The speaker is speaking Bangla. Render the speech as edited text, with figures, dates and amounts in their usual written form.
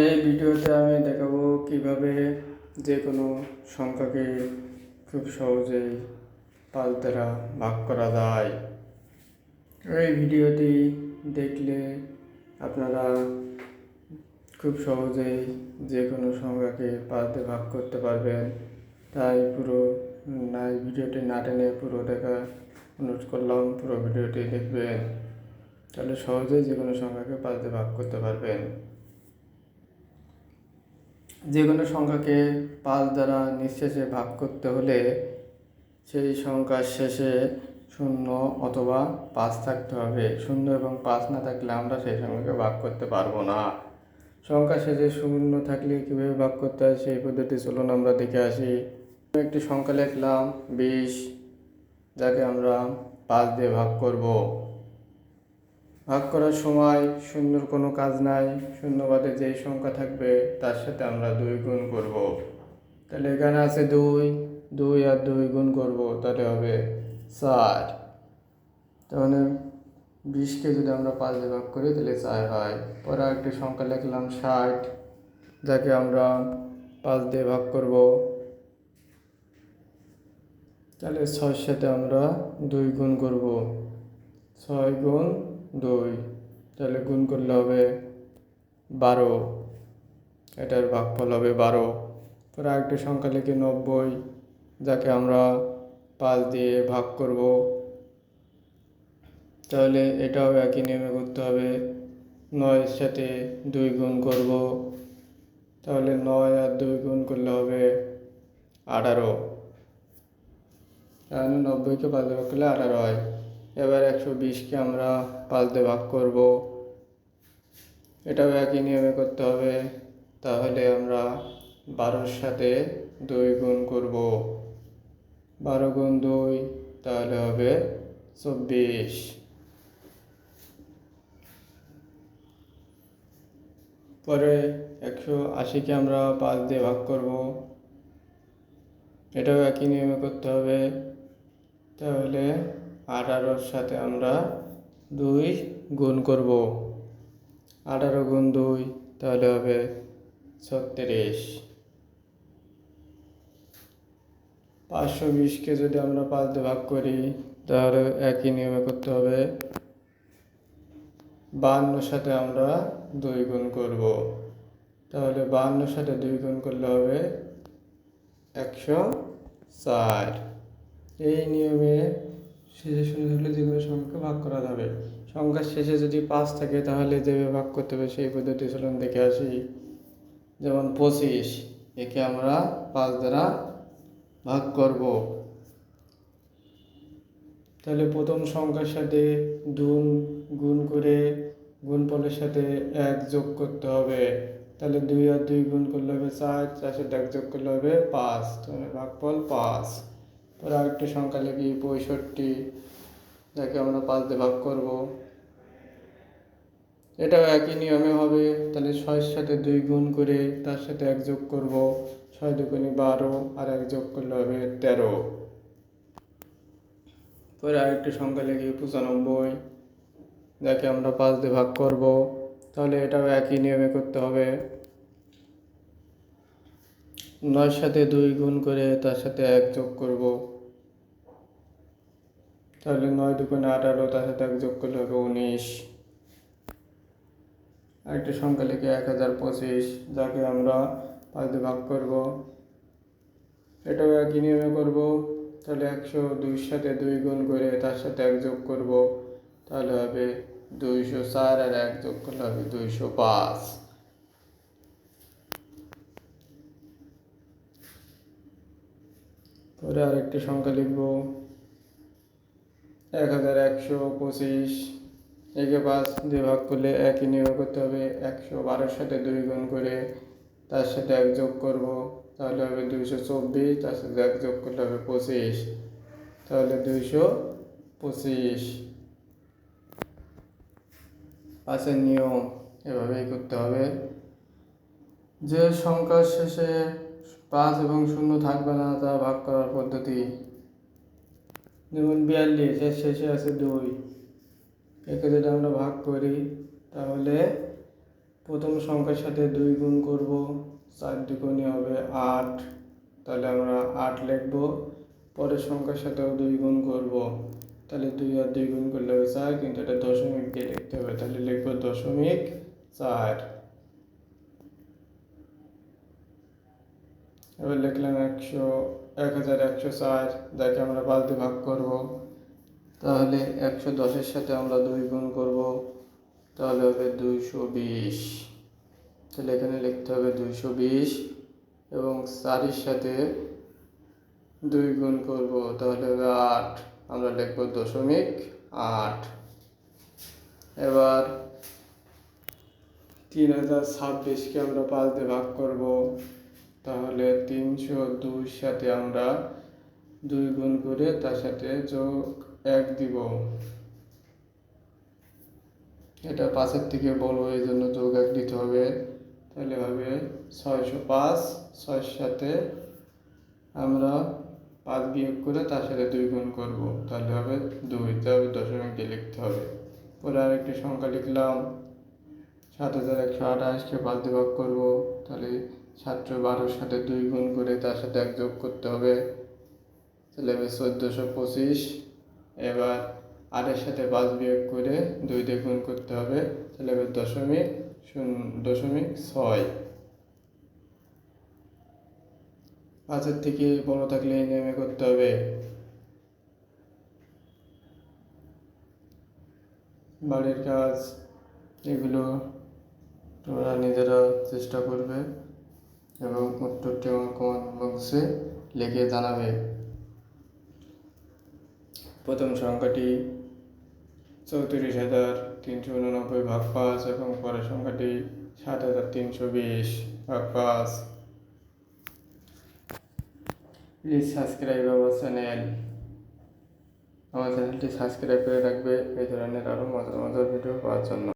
এই ভিডিওতে আমি দেখাবো কিভাবে যে কোনো সংখ্যাকে খুব সহজেই 5 দ্বারা ভাগ করা যায়। এই ভিডিওটি দেখলে আপনারা খুব সহজেই যে কোনো সংখ্যাকে 5 দিয়ে ভাগ করতে পারবেন। তাই ভিডিওটি না টেনে পুরো দেখা অনুরোধ করলাম, পুরো ভিডিওটি দেখবেন, তাহলে সহজেই যে কোনো সংখ্যাকে 5 দিয়ে ভাগ করতে পারবেন। যে কোনো সংখ্যাকে 5 দ্বারা নিঃশেষে ভাগ করতে হলে সেই সংখ্যার শেষে 0 অথবা 5 থাকতে হবে। 0 এবং 5 না থাকলে আমরা সেই সংখ্যাকে ভাগ করতে পারবো না। সংখ্যার শেষে 0 থাকলে কীভাবে ভাগ করতে হয় সেই পদ্ধতি চলুন আমরা দেখে আসি। একটি সংখ্যা লিখলাম 20, যাকে আমরা 5 দিয়ে ভাগ করব। ভাগ করার সময় শূন্যর কোনো কাজ নাই, শূন্য বাদে যেই সংখ্যা থাকবে তার সাথে আমরা 2 গুণ করব। তাহলে এখানে আছে 2 আর 2 গুণ করব, তাহলে হবে 4। তাহলে 20কে যদি আমরা 5 দিয়ে ভাগ করি তাহলে 4 হয়। পরে একটি সংখ্যা লিখলাম 60, যাকে আমরা 5 দিয়ে ভাগ করব। তাহলে 6-এর সাথে আমরা 2 গুণ করব, 6 গুণ 2, তাহলে গুণ করলে হবে 12, এটার ভাগফল হবে 12। পরে আরেকটি সংখ্যা লিখি 90, যাকে আমরা 5 দিয়ে ভাগ করব। তাহলে এটাও একই নিয়মে করতে হবে, 9-এর সাথে 2 গুণ করব। তাহলে 9 আর 2 গুণ করলে হবে 18। তাহলে 90কে 5 দিয়ে ভাগ করলে 18 হয়। এবার 120কে আমরা 5 দিয়ে ভাগ করব, এটাও একই নিয়মে করতে হবে। তাহলে আমরা 12-এর সাথে 2 গুণ করব, 12 গুণ 2, তাহলে হবে 24। পরে 180কে আমরা 5 দিয়ে ভাগ করব, এটাও একই নিয়মে করতে হবে। তাহলে 18-র সাথে আমরা 2 গুণ করব, 18 গুণ 2, তাহলে হবে 36। 520কে যদি আমরা 5 দিয়ে ভাগ করি তাহলে একই নিয়মে করতে হবে। 52-এর সাথে আমরা 2 গুণ করব, তাহলে 52-এর সাথে 2 গুণ করলে হবে 104। এই নিয়মে শেষে 0 থাকলে যে কোনো সংখ্যাকে ভাগ করা যাবে। সংখ্যার শেষে যদি 5 থাকে তাহলে যেভাবে ভাগ করতে হবে সেই পদ্ধতি চলুন দেখে আসি। যেমন 25, একে আমরা 5 দ্বারা ভাগ করব। তাহলে প্রথম সংখ্যার সাথে গুণ করে গুণফলের সাথে 1 যোগ করতে হবে। তাহলে 2 আর 2 গুণ করলে হবে 4, 4 সাথে 1 যোগ করলে হবে 5, তাহলে ভাগফল 5। পরে আরেকটি সংখ্যা লিখি 65, যাকে আমরা 5 দিয়ে ভাগ করব। এটাও একই নিয়মে হবে। তাহলে 6-এর সাথে 2 গুণ করে তার সাথে 1 যোগ করব, 6 দুগুণে 12 আর 1 যোগ করলে হবে 13। পরে আরেকটি সংখ্যা লিখি 95, যাকে আমরা 5 দিয়ে ভাগ করব। তাহলে এটাও একই নিয়মে করতে হবে। 9-এর সাথে 2 গুণ করে তার সাথে 1 যোগ করব, তাহলে 9 দুগুণে 18, তার সাথে 1 যোগ করলে হবে 19। আরেকটি সংখ্যা লিখে 1025, যাকে আমরা 5 দিয়ে ভাগ করব। এটাও একই নিয়মে করব। তাহলে 102-এর সাথে 2 গুণ করে তার সাথে 1 যোগ করব, তাহলে হবে 204 আর 1 যোগ করলে হবে 205। পরে আরেকটি সংখ্যা লিখব 1125, একে 5 দিয়ে ভাগ করলে একই নিয়মে করতে হবে। 112-এর সাথে 2 গুণ করে তার সাথে 1 যোগ করব, তাহলে হবে 224, তার সাথে 1 যোগ করলে হবে 25, তাহলে 225। 5-এর নিয়ম এভাবেই করতে হবে। যে সংখ্যার শেষে 5 এবং 0 থাকবে না তা ভাগ করার পদ্ধতি। যেমন 42, এর শেষে আছে 2, একে যদি আমরা ভাগ করি তাহলে 42 আর 2 গুণ করব, 42 গুণ 2, তাহলে 42, 42 আর 2 গুণ করলে হবে 44। 44-এর সাথে 2 গুণ করে তার সাথে 1 যোগ করব, তাহলে হবে 44। 44 আর 2 গুণ করলে হবে 46। প্রথম সংখ্যার সাথে 2 গুণ করব, 4 দুগুণে হবে 8, তাহলে আমরা 8 লিখব। পরের সংখ্যার সাথেও 2 গুণ করব, তাহলে 2 আর 2 গুণ করলে হবে 4, কিন্তু এটা দশমিক দিয়ে লিখতে হবে, তাহলে লিখব 0.4। এবার লিখলাম 1104, যাকে আমরা 5 দিয়ে ভাগ করব, তাহলে 110-এর সাথে আমরা 2 গুণ করব, তাহলে হবে 220। তাহলে এখানে লিখতে হবে 220 এবং 4-এর সাথে 2 গুণ করব, তাহলে হবে 8, আমরা লিখব 0.8। এবার 3026-কে আমরা 5 দিয়ে ভাগ করব, তাহলে 302-র সাথে আমরা 2 গুণ করে তার সাথে যোগ 1 দিব। এটা 5-এর থেকে বড়, এই জন্য যোগ 1 দিতে হবে, তাহলে হবে 605। 6-এর সাথে আমরা 5 বিয়োগ করে তার সাথে 2 গুণ করব, তাহলে হবে 2, তাহলে দশমিক দিয়ে লিখতে হবে। পরে আরেকটি সংখ্যা লিখলাম 7128-কে 5 দিয়ে ভাগ করব, তাহলে 712-র সাথে 2 গুণ করে তার সাথে 1 যোগ করতে হবে, তাহলে হবে 1425। এবার 8-এর সাথে 5 বিয়োগ করে 2 দিয়ে গুণ করতে হবে, তাহলে হবে 0.6। 5-এর থেকে বড় থাকলে এই নিয়মে করতে হবে। বাড়ির কাজ এগুলো তোমরা নিজেরা চেষ্টা করবে এবং উত্তরটি আমার কমেন্ট বক্সে লিখে জানাবে। প্রথম সংখ্যাটি 34,389/5 এবং পরের সংখ্যাটি 7,320/5। Please subscribe our channel. আমার চ্যানেলটি সাবস্ক্রাইব করে রাখবে এই ধরনের আরও মজার মজার ভিডিও পাওয়ার জন্য।